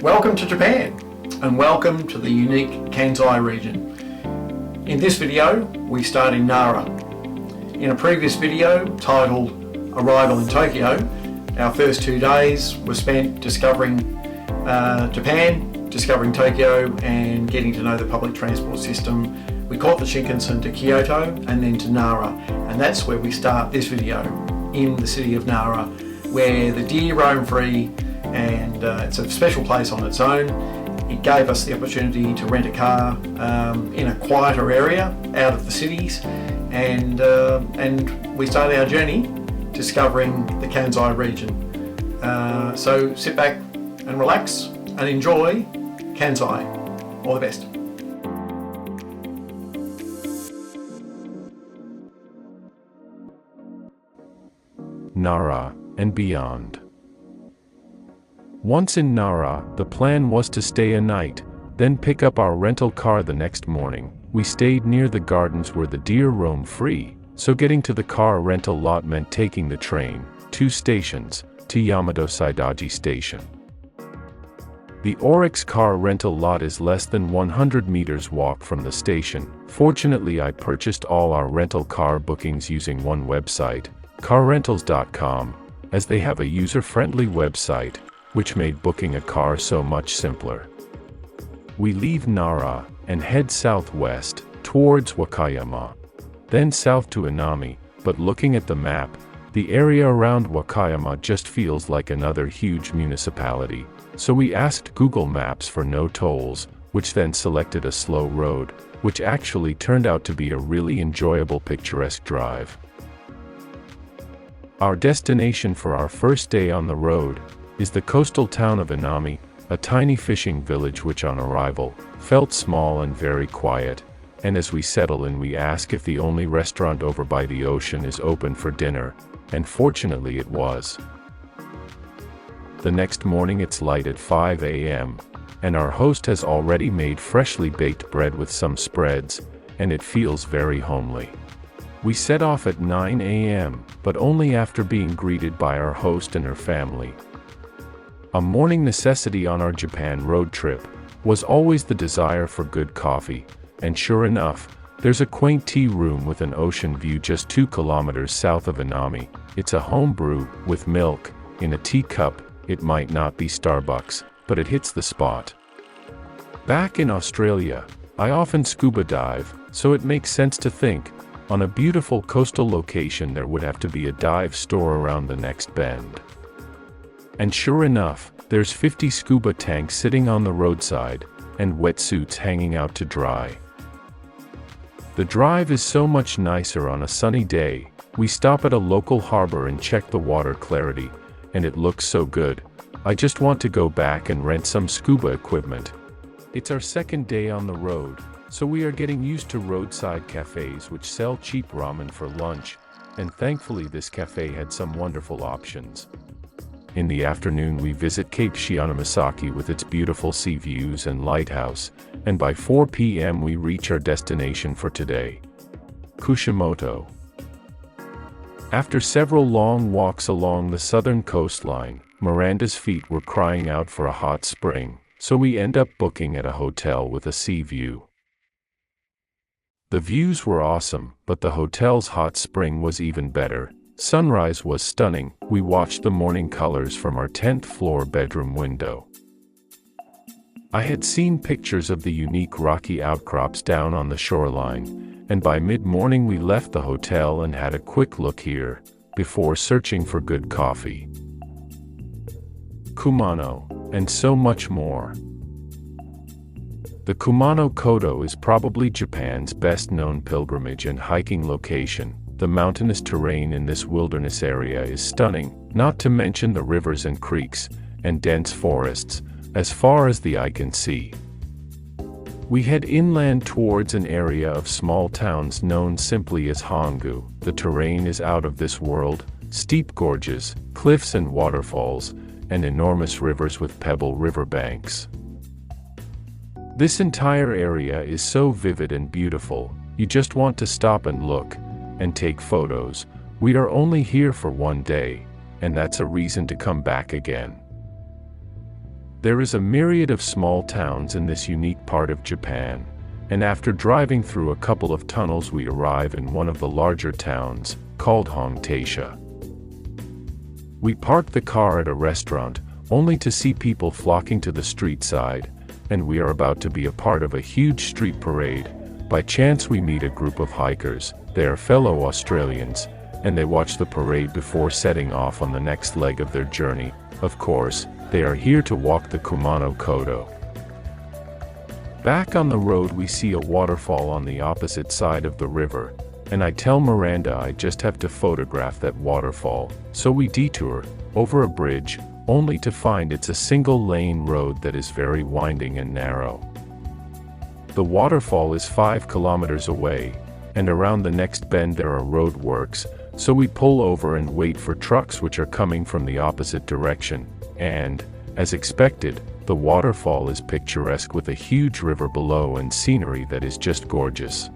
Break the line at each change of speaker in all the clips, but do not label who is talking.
Welcome to Japan, and welcome to the unique Kansai region. In this video, we start in Nara. In a previous video titled Arrival in Tokyo, our first 2 days were spent discovering Japan, discovering Tokyo, and getting to know the public transport system. We caught the Shinkansen to Kyoto and then to Nara, and that's where we start this video, in the city of Nara, where the deer roam free, and it's a special place on its own. It gave us the opportunity to rent a car in a quieter area out of the cities, and we started our journey discovering the Kansai region. So sit back and relax and enjoy Kansai. All the best.
Nara and beyond. Once in Nara, the plan was to stay a night, then pick up our rental car the next morning. We stayed near the gardens where the deer roam free, so getting to the car rental lot meant taking the train, 2 stations, to Yamato Saidaiji Station. The Oryx car rental lot is less than 100 meters walk from the station. Fortunately, I purchased all our rental car bookings using one website, carrentals.com, as they have a user-friendly website, which made booking a car so much simpler. We leave Nara and head southwest towards Wakayama, then south to Inami, but looking at the map, the area around Wakayama just feels like another huge municipality, so we asked Google Maps for no tolls, which then selected a slow road, which actually turned out to be a really enjoyable picturesque drive. Our destination for our first day on the road is the coastal town of Inami, a tiny fishing village which on arrival felt small and very quiet, and as we settle in we ask if the only restaurant over by the ocean is open for dinner, and fortunately it was. The next morning it's light at 5 a.m., and our host has already made freshly baked bread with some spreads, and it feels very homely. We set off at 9 a.m., but only after being greeted by our host and her family. A morning necessity on our Japan road trip was always the desire for good coffee, and sure enough, there's a quaint tea room with an ocean view just 2 kilometers south of Inami. It's a home brew, with milk, in a teacup. It might not be Starbucks, but it hits the spot. Back in Australia, I often scuba dive, so it makes sense to think, on a beautiful coastal location there would have to be a dive store around the next bend. And sure enough, there's 50 scuba tanks sitting on the roadside, and wetsuits hanging out to dry. The drive is so much nicer on a sunny day. We stop at a local harbor and check the water clarity, and it looks so good. I just want to go back and rent some scuba equipment. It's our second day on the road, so we are getting used to roadside cafes which sell cheap ramen for lunch, and thankfully this cafe had some wonderful options. In the afternoon we visit Cape Shinomisaaki with its beautiful sea views and lighthouse, and by 4 p.m. we reach our destination for today, Kushimoto. After several long walks along the southern coastline, Miranda's feet were crying out for a hot spring, so we end up booking at a hotel with a sea view. The views were awesome, but the hotel's hot spring was even better. Sunrise was stunning. We watched the morning colors from our 10th floor bedroom window. I had seen pictures of the unique rocky outcrops down on the shoreline, and by mid-morning we left the hotel and had a quick look here, before searching for good coffee, Kumano, and so much more. The Kumano Koto is probably Japan's best-known pilgrimage and hiking location. The mountainous terrain in this wilderness area is stunning, not to mention the rivers and creeks, and dense forests, as far as the eye can see. We head inland towards an area of small towns known simply as Honshu. The terrain is out of this world, steep gorges, cliffs and waterfalls, and enormous rivers with pebble riverbanks. This entire area is so vivid and beautiful, you just want to stop and look, and take photos. We are only here for 1 day, and that's a reason to come back again. There is a myriad of small towns in this unique part of Japan, and after driving through a couple of tunnels we arrive in one of the larger towns, called Honshu. We park the car at a restaurant, only to see people flocking to the street side, and we are about to be a part of a huge street parade. By chance we meet a group of hikers. They are fellow Australians, and they watch the parade before setting off on the next leg of their journey. Of course, they are here to walk the Kyoto. Back on the road we see a waterfall on the opposite side of the river, and I tell Miranda I just have to photograph that waterfall, so we detour over a bridge, only to find it's a single-lane road that is very winding and narrow. The waterfall is 5 kilometers away, and around the next bend there are road works, so we pull over and wait for trucks which are coming from the opposite direction, and, as expected, the waterfall is picturesque with a huge river below and scenery that is just gorgeous.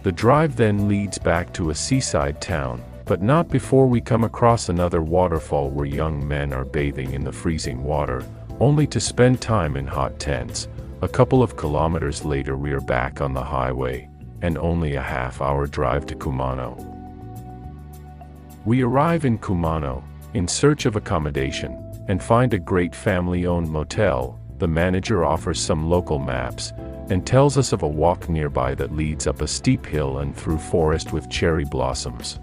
The drive then leads back to a seaside town, but not before we come across another waterfall where young men are bathing in the freezing water, only to spend time in hot tents. A couple of kilometers later we are back on the highway, and only a half-hour drive to Kumano. We arrive in Kumano, in search of accommodation, and find a great family-owned motel. The manager offers some local maps, and tells us of a walk nearby that leads up a steep hill and through forest with cherry blossoms.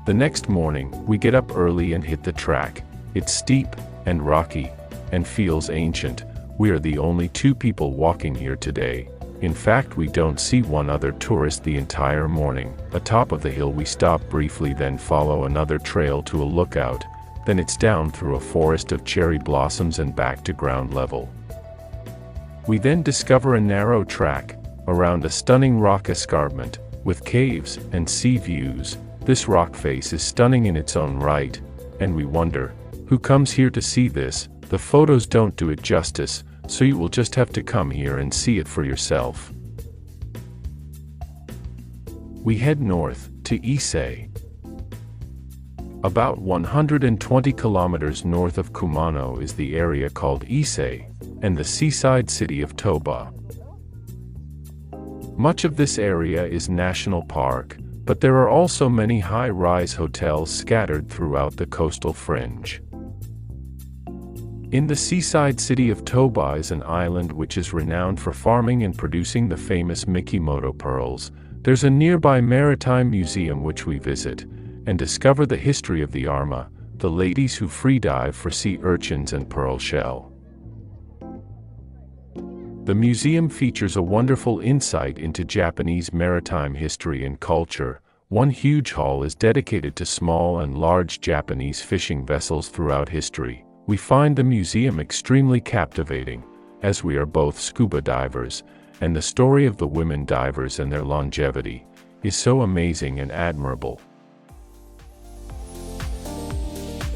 The next morning, we get up early and hit the track. It's steep, and rocky, and feels ancient. We are the only 2 people walking here today. In fact, we don't see one other tourist the entire morning. Atop of the hill we stop briefly, then follow another trail to a lookout. Then it's down through a forest of cherry blossoms and back to ground level. We then discover a narrow track, around a stunning rock escarpment, with caves and sea views. This rock face is stunning in its own right, and we wonder, who comes here to see this? The photos don't do it justice, so you will just have to come here and see it for yourself. We head north, to Ise. About 120 kilometers north of Kumano is the area called Ise, and the seaside city of Toba. Much of this area is national park, but there are also many high-rise hotels scattered throughout the coastal fringe. In the seaside city of Toba is an island which is renowned for farming and producing the famous Mikimoto pearls. There's a nearby maritime museum which we visit, and discover the history of the Arma, the ladies who free-dive for sea urchins and pearl shell. The museum features a wonderful insight into Japanese maritime history and culture. One huge hall is dedicated to small and large Japanese fishing vessels throughout history. We find the museum extremely captivating, as we are both scuba divers, and the story of the women divers and their longevity is so amazing and admirable.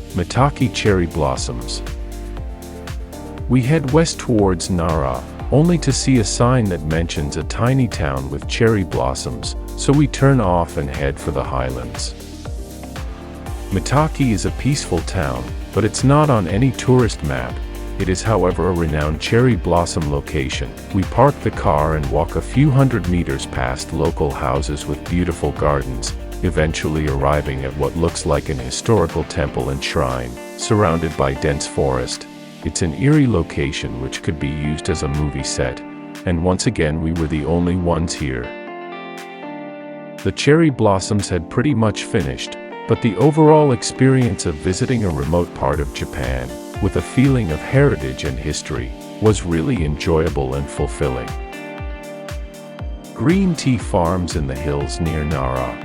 Mitake cherry blossoms. We head west towards Nara, only to see a sign that mentions a tiny town with cherry blossoms, so we turn off and head for the highlands. Mitake is a peaceful town, but it's not on any tourist map. It is, however, a renowned cherry blossom location. We park the car and walk a few hundred meters past local houses with beautiful gardens, eventually arriving at what looks like an historical temple and shrine, surrounded by dense forest. It's an eerie location which could be used as a movie set, and once again we were the only ones here. The cherry blossoms had pretty much finished, but the overall experience of visiting a remote part of Japan, with a feeling of heritage and history, was really enjoyable and fulfilling. Green tea farms in the hills near Nara.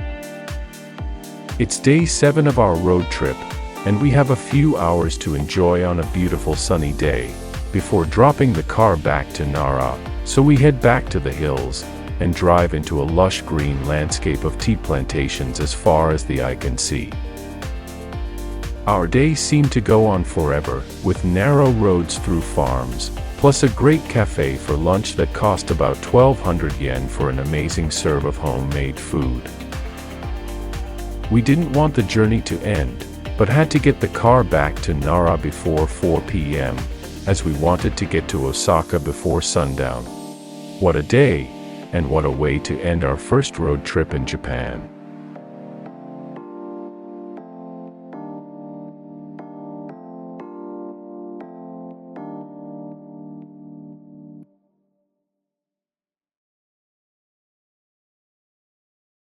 It's day 7 of our road trip, and we have a few hours to enjoy on a beautiful sunny day, before dropping the car back to Nara, so we head back to the hills, and drive into a lush green landscape of tea plantations as far as the eye can see. Our day seemed to go on forever, with narrow roads through farms, plus a great cafe for lunch that cost about 1,200 yen for an amazing serve of homemade food. We didn't want the journey to end, but had to get the car back to Nara before 4 p.m., as we wanted to get to Osaka before sundown. What a day, and what a way to end our first road trip in Japan.